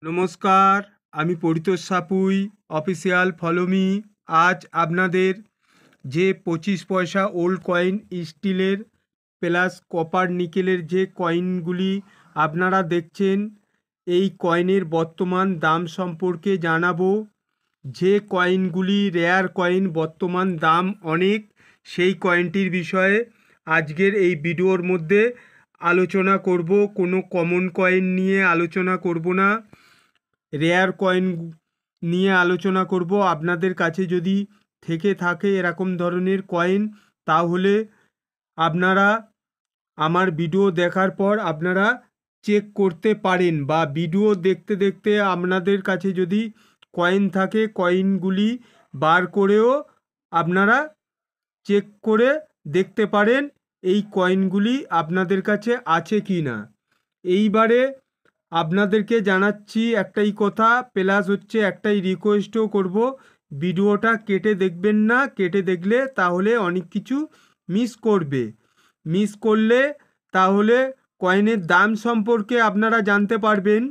নমস্কার, আমি Paritosh Sapui official follow me. আজ আপনাদের যে 25 পয়সা ওল্ড কয়েন স্টিলের প্লাস কপার নিকেলের যে কয়েনগুলি আপনারা দেখছেন, এই কয়েনের বর্তমান দাম সম্পর্কে জানাবো। যে কয়েনগুলি রেয়ার কয়েন, বর্তমান দাম অনেক, সেই কয়েনটির বিষয়ে আজকের এই ভিডিওর মধ্যে আলোচনা করব। কোনো কমন কয়েন নিয়ে আলোচনা করব না, রেয়ার কয়েন নিয়ে আলোচনা করব। আপনাদের কাছে যদি থেকে থাকে এরকম ধরনের কয়েন, তাহলে আপনারা আমার ভিডিও দেখার পর আপনারা চেক করতে পারেন, বা ভিডিও দেখতে দেখতে আপনাদের কাছে যদি কয়েন থাকে কয়েনগুলি বার করেও আপনারা চেক করে দেখতে পারেন এই কয়েনগুলি আপনাদের কাছে আছে কি না। এইবারে আপনাদেরকে জানাচ্ছি একটাই কথা, প্লাস হচ্ছে একটাই রিকোয়েস্টও করব, ভিডিওটা কেটে দেখবেন না। কেটে দেখলে তাহলে অনেক কিছু মিস করলে তাহলে কয়েনের দাম সম্পর্কে আপনারা জানতে পারবেন,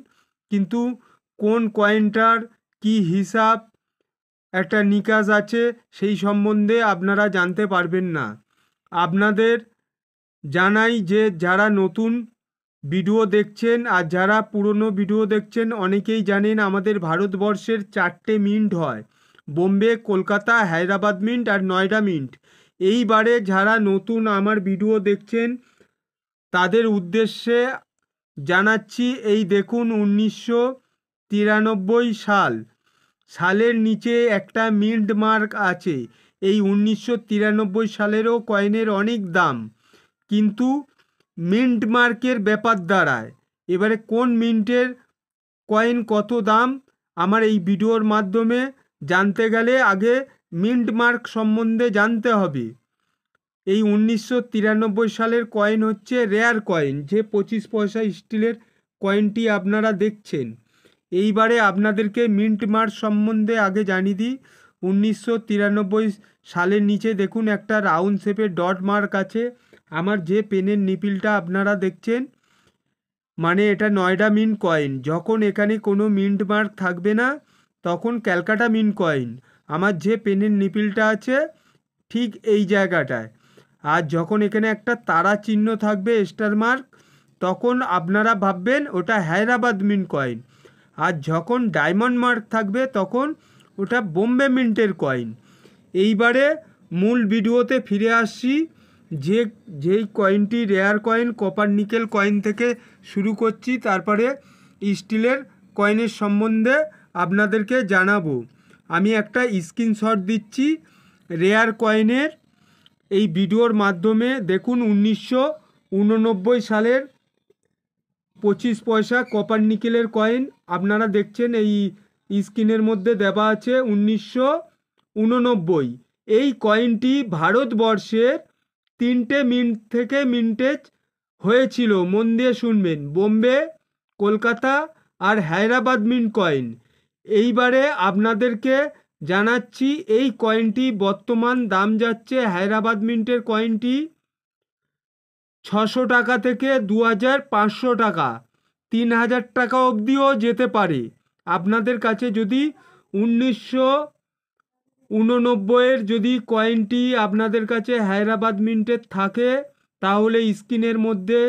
কিন্তু কোন কয়েনটার কি হিসাব একটা নিকাশ আছে সেই সম্বন্ধে আপনারা জানতে পারবেন না। আপনাদের জানাই যে যারা নতুন ভিডিও দেখছেন আর যারা পুরনো ভিডিও দেখছেন, অনেকেই জানেন আমাদের ভারতবর্ষের 4টে মিন্ট হয়: বোম্বে, কলকাতা, হায়দ্রাবাদ মিন্ট আর নয়ডা মিন্ট। এইবারে যারা নতুন আমার ভিডিও দেখছেন তাদের উদ্দেশ্যে জানাচ্ছি, এই দেখুন 1993 সালের নিচে একটা মিন্ট মার্ক আছে। এই 1993 সালেরও কয়েনের অনেক দাম, কিন্তু মিন্ট মার্কের ব্যাপার দাঁড়ায়। এবারে কোন মিন্টের কয়েন কত দাম আমার এই ভিডিওর মাধ্যমে জানতে গেলে আগে মিন্ট মার্ক সম্বন্ধে জানতে হবে। এই 1993 সালের কয়েন হচ্ছে রেয়ার কয়েন, যে 25 পয়সা স্টিলের কয়েনটি আপনারা দেখছেন। এইবারে আপনাদেরকে মিন্ট মার্ক সম্বন্ধে আগে জানিয়ে দিই। 1993 সালের নিচে দেখুন একটা রাউন্ড শেপের ডট মার্ক আছে। আমার যে পেনের নিপিলটা আপনারা দেখছেন, মানে এটা নয়ডা মিন্ট কয়েন। যখন এখানে কোনো মিন্ট মার্ক থাকবে না তখন ক্যালকাটা মিন্ট কয়েন। আমার যে পেনের নিপিলটা আছে ঠিক এই জায়গাটায়। আর যখন এখানে একটা তারা চিহ্ন থাকবে, স্টার মার্ক, তখন আপনারা ভাববেন ওটা হায়দ্রাবাদ মিন্ট কয়েন। আর যখন ডায়মন্ড মার্ক থাকবে তখন ওটা বোম্বে মিন্টের কয়েন। এইবারে মূল ভিডিওতে ফিরে আসছি। যেই কয়েনটি rare coin, copper nickel coin থেকে শুরু করছি, তারপরে স্টিলের কয়েনের সম্বন্ধে আপনাদেরকে জানাবো। আমি একটা স্ক্রিনশট দিচ্ছি রেয়ার কয়েনের এই ভিডিওর মাধ্যমে। দেখুন 1989 সালের 25 পয়সা কপার নিকেলের কয়েন আপনারা দেখছেন, এই স্ক্রিনের মধ্যে দেওয়া আছে 1989। এই কয়েনটি ভারতবর্ষের 3টে মিন্ট থেকে মিন্টেজ হয়েছিল। মন দিয়ে শুনবেন: বোম্বে, কলকাতা আর হায়দ্রাবাদ মিন্ট কয়েন। এইবারে আপনাদেরকে জানাচ্ছি এই কয়েনটি বর্তমান দাম যাচ্ছে, হায়দ্রাবাদ মিন্টের কয়েনটি 600 টাকা থেকে 2500 টাকা, 3000 টাকা অবধিও যেতে পারে। আপনাদের কাছে যদি 1989 যদি কয়েনটি আপনাদের কাছে হায়দ্রাবাদ মিন্টের থাকে, তাহলে স্ক্রিনের মধ্যে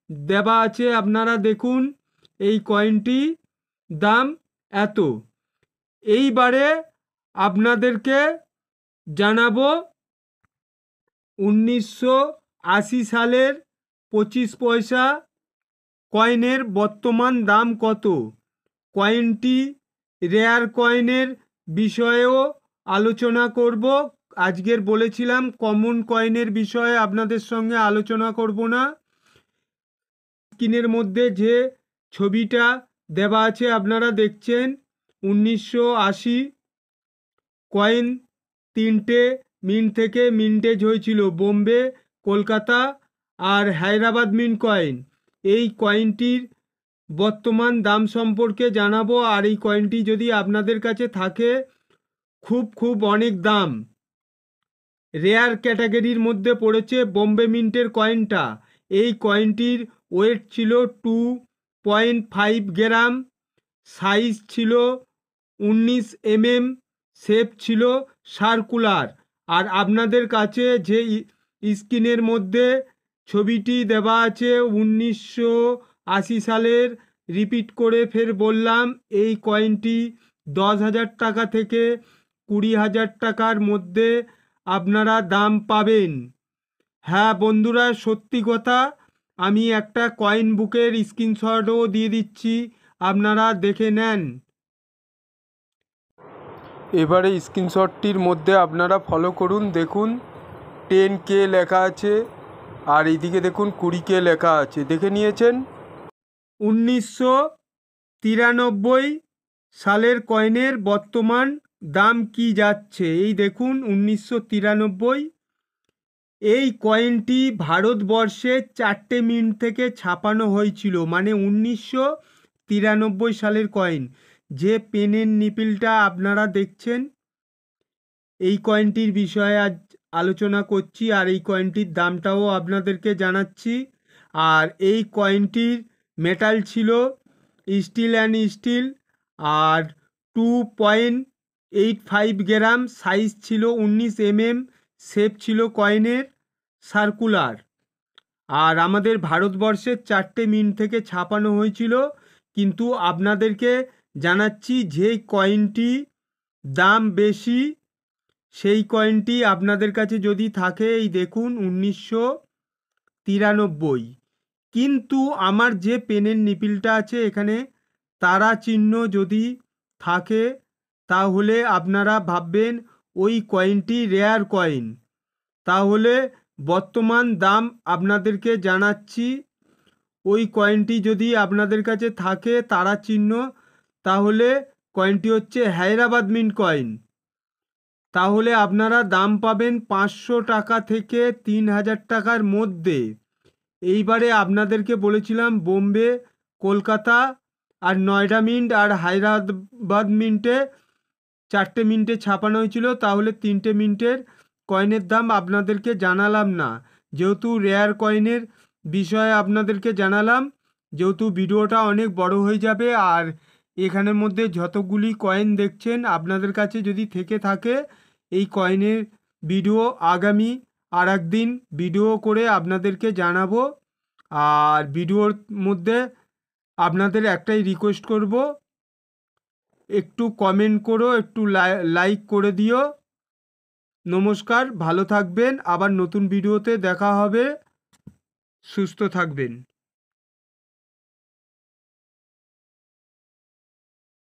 দেওয়া আছে, আপনারা দেখুন এই কয়েনটি দাম এত। এইবারে আপনাদেরকে জানাবো 1980 সালের 25 পয়সা কয়েনের বর্তমান দাম কত। কয়েনটি রেয়ার কয়েনের বিষয়েও আলোচনা করব। আজকের বলেছিলাম কমন কয়েনের বিষয়ে আপনাদের সঙ্গে আলোচনা করব না। স্ক্রিনের মধ্যে যে ছবিটা দেওয়া আছে আপনারা দেখছেন, 1980 কয়েন 3টে মিন্ট থেকে মিন্টেজ হয়েছিল: বোম্বে, কলকাতা আর হায়দ্রাবাদ মিন্ট কয়েন। এই কয়েনটির বর্তমান দাম সম্পর্কে জানাবো। আর এই কয়েনটি যদি আপনাদের কাছে থাকে, খুব অনেক দাম। রেয়ার ক্যাটাগরির মধ্যে পড়েছে বোম্বে মিন্টের কয়েনটা। এই কয়েনটির ওয়েট ছিল 2.5 গ্রাম, সাইজ ছিল 19 mm, শেপ ছিল সার্কুলার। আর আপনাদের কাছে যে স্ক্রিনের মধ্যে ছবিটি দেওয়া আছে 1980 সালের, রিপিট করে ফের বললাম, এই কয়েনটি 10,000 টাকা থেকে 20,000 টাকার মধ্যে আপনারা দাম পাবেন। হ্যাঁ বন্ধুরা, সত্যি কথা, আমি একটা কয়েন বুকের স্ক্রিনশটও দিয়ে দিচ্ছি, আপনারা দেখে নেন। এবারে স্ক্রিনশটটির মধ্যে আপনারা ফলো করুন, দেখুন 10K লেখা আছে, আর এইদিকে দেখুন 20K লেখা আছে, দেখে নিয়েছেন। 1993 সালের কয়েনের বর্তমান দাম কি যাচ্ছে, এই দেখুন 1993। এই কয়েনটি ভারতবর্ষে 4টে মিন্ট থেকে ছাপানো হয়েছিল, মানে 1993 সালের কয়েন। যে পেনের নিপিলটা আপনারা দেখছেন, এই কয়েনটির বিষয়ে আজ আলোচনা করছি, আর এই কয়েনটির দামটাও আপনাদেরকে জানাচ্ছি। আর এই কয়েনটির মেটাল ছিল স্টিল অ্যান্ড স্টিল, আর 2.85 গ্রাম, সাইজ ছিল 19 mm, শেপ ছিল কয়েনের সার্কুলার। আর আমাদের ভারতবর্ষের 4টে মিন্ট থেকে ছাপানো হয়েছিল। কিন্তু আপনাদেরকে জানাচ্ছি, যে কয়েনটি দাম বেশি, সেই কয়েনটি আপনাদের কাছে যদি থাকে, এই দেখুন 1993। কিন্তু আমার যে পেনের নিপিলটা আছে এখানে তারা চিহ্ন যদি থাকে, তাহলে আপনারা ভাববেন ওই কয়েনটি রেয়ার কয়েন। তাহলে বর্তমান দাম আপনাদেরকে জানাচ্ছি, ওই কয়েনটি যদি আপনাদের কাছে থাকে তারা চিহ্ন, তাহলে কয়েনটি হচ্ছে হায়দ্রাবাদ মিন্ট কয়েন। তাহলে আপনারা দাম পাবেন 500 টাকা থেকে 3,000 টাকার মধ্যে। এইবারে আপনাদেরকে বলেছিলাম বোম্বে, কলকাতা আর নয়ডা মিন্ট আর হায়দ্রাবাদ মিন্টে 4টে মিন্টে ছাপানো হয়েছিল, তাহলে 3টে মিন্টের কয়েনের দাম আপনাদেরকে জানালাম না। যেহেতু রেয়ার কয়েনের বিষয়ে আপনাদেরকে জানালাম, যেহেতু ভিডিওটা অনেক বড় হয়ে যাবে, আর এখানের মধ্যে যতগুলি কয়েন দেখছেন আপনাদের কাছে যদি থেকে থাকে, এই কয়েনের ভিডিও আগামী আর একদিন ভিডিও করে আপনাদেরকে জানাবো। আর ভিডিওর মধ্যে আপনাদের একটাই রিকোয়েস্ট করব, একটু কমেন্ট করো, একটু লাইক করে দিও। নমস্কার, ভালো থাকবেন, আবার নতুন ভিডিওতে দেখা হবে, সুস্থ থাকবেন।